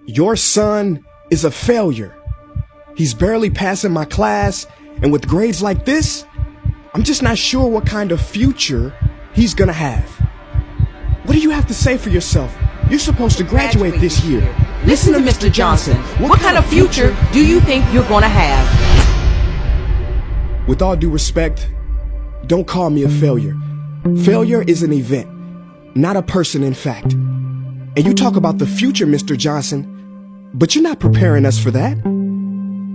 Your son is a failure. He's barely passing my class, and with grades like this, I'm just not sure what kind of future he's gonna have. What do you have to say for yourself? You're supposed to graduate this year. Listen to Mr. Johnson. What kind of future do you think you're gonna have? With all due respect, don't call me a failure. Failure is an event, not a person, in fact. And you talk about the future, Mr. Johnson, but you're not preparing us for that.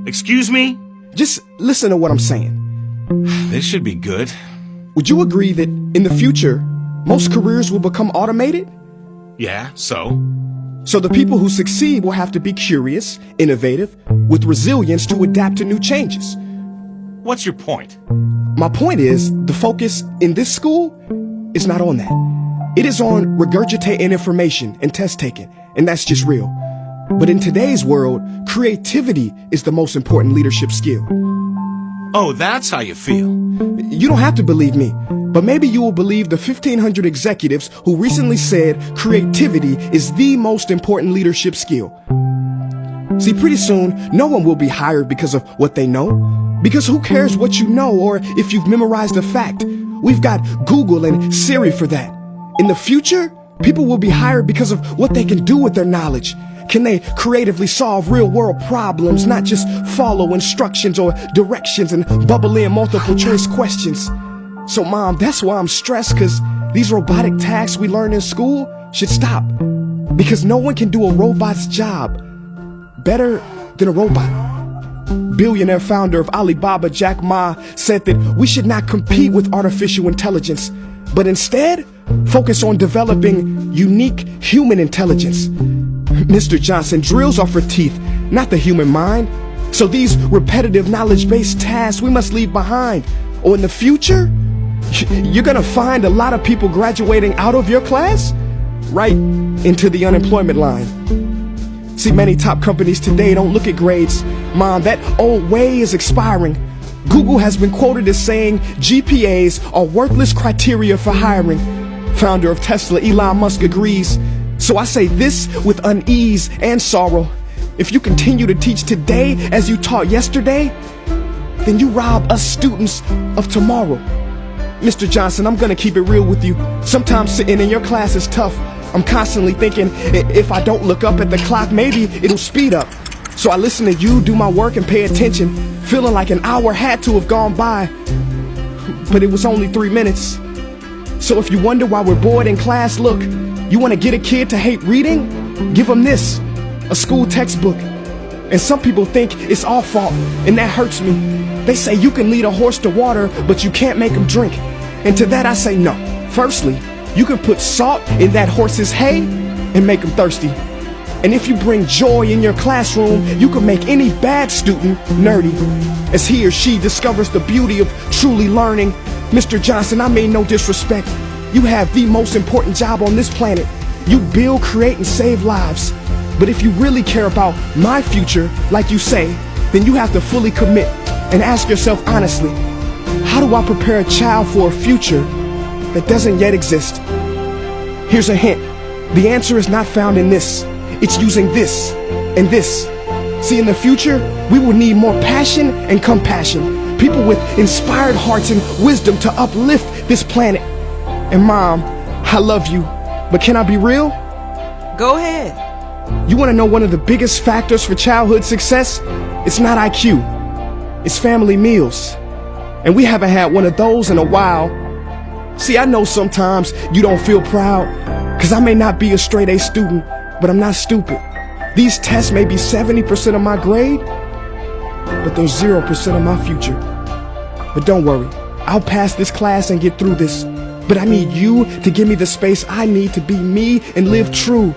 Excuse me? Just listen to what I'm saying. This should be good. Would you agree that in the future, most careers will become automated? Yeah, so? So the people who succeed will have to be curious, innovative, with resilience to adapt to new changes. What's your point? My point is, the focus in this school is not on that. It is on regurgitating information and test taking, and that's just real. But in today's world, creativity is the most important leadership skill. Oh, that's how you feel. You don't have to believe me, but maybe you will believe the 1,500 executives who recently said creativity is the most important leadership skill. See, pretty soon, no one will be hired because of what they know. Because who cares what you know or if you've memorized a fact? We've got Google and Siri for that. In the future, people will be hired because of what they can do with their knowledge. Can they creatively solve real-world problems, not just follow instructions or directions and bubble in multiple-choice questions? So, Mom, that's why I'm stressed, because these robotic tasks we learn in school should stop. Because no one can do a robot's job better than a robot. Billionaire founder of Alibaba, Jack Ma, said that we should not compete with artificial intelligence, but instead focus on developing unique human intelligence. Mr. Johnson, drills are for teeth, not the human mind. So these repetitive knowledge-based tasks we must leave behind. Or in the future, you're gonna find a lot of people graduating out of your class right into the unemployment line. See, many top companies today don't look at grades. Mom, that old way is expiring. Google has been quoted as saying GPAs are worthless criteria for hiring. Founder of Tesla, Elon Musk, agrees. So I say this with unease and sorrow. If you continue to teach today as you taught yesterday, then you rob us students of tomorrow. Mr. Johnson, I'm gonna keep it real with you. Sometimes sitting in your class is tough. I'm constantly thinking, if I don't look up at the clock, maybe it'll speed up. So I listen to you do my work and pay attention, feeling like an hour had to have gone by. But it was only 3 minutes. So if you wonder why we're bored in class, look, you want to get a kid to hate reading? Give them this, a school textbook. And some people think it's our fault, and that hurts me. They say you can lead a horse to water, but you can't make him drink. And to that I say no. Firstly, you can put salt in that horse's hay and make him thirsty. And if you bring joy in your classroom, you can make any bad student nerdy, as he or she discovers the beauty of truly learning. Mr. Johnson, I mean no disrespect. You have the most important job on this planet. You build, create, and save lives. But if you really care about my future, like you say, then you have to fully commit and ask yourself honestly, how do I prepare a child for a future that doesn't yet exist? Here's a hint. The answer is not found in this. It's using this and this. See, in the future, we will need more passion and compassion. People with inspired hearts and wisdom to uplift this planet. And Mom, I love you, but can I be real? Go ahead. You want to know one of the biggest factors for childhood success? It's not IQ. It's family meals. And we haven't had one of those in a while. See, I know sometimes you don't feel proud, because I may not be a straight A student, but I'm not stupid. These tests may be 70% of my grade, but they're 0% of my future. But don't worry, I'll pass this class and get through this. But I need you to give me the space I need to be me and live true.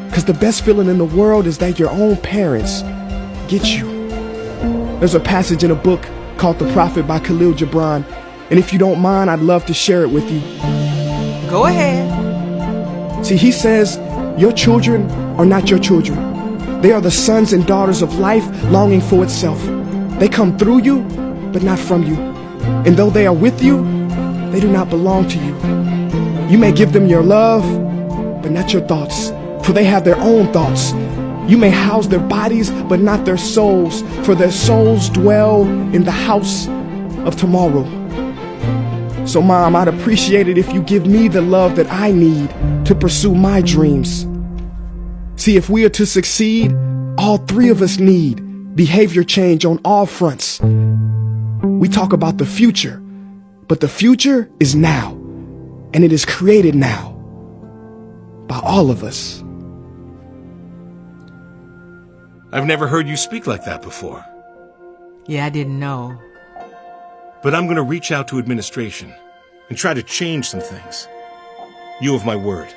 Because the best feeling in the world is that your own parents get you. There's a passage in a book called The Prophet by Khalil Gibran. And if you don't mind, I'd love to share it with you. Go ahead. See, he says, your children are not your children. They are the sons and daughters of life longing for itself. They come through you, but not from you. And though they are with you, they do not belong to you. You may give them your love, but not your thoughts, for they have their own thoughts. You may house their bodies, but not their souls, for their souls dwell in the house of tomorrow. So, Mom, I'd appreciate it if you give me the love that I need to pursue my dreams. See, if we are to succeed, all three of us need behavior change on all fronts. We talk about the future, but the future is now, and it is created now by all of us. I've never heard you speak like that before. Yeah, I didn't know. But I'm going to reach out to administration and try to change some things. You have my word.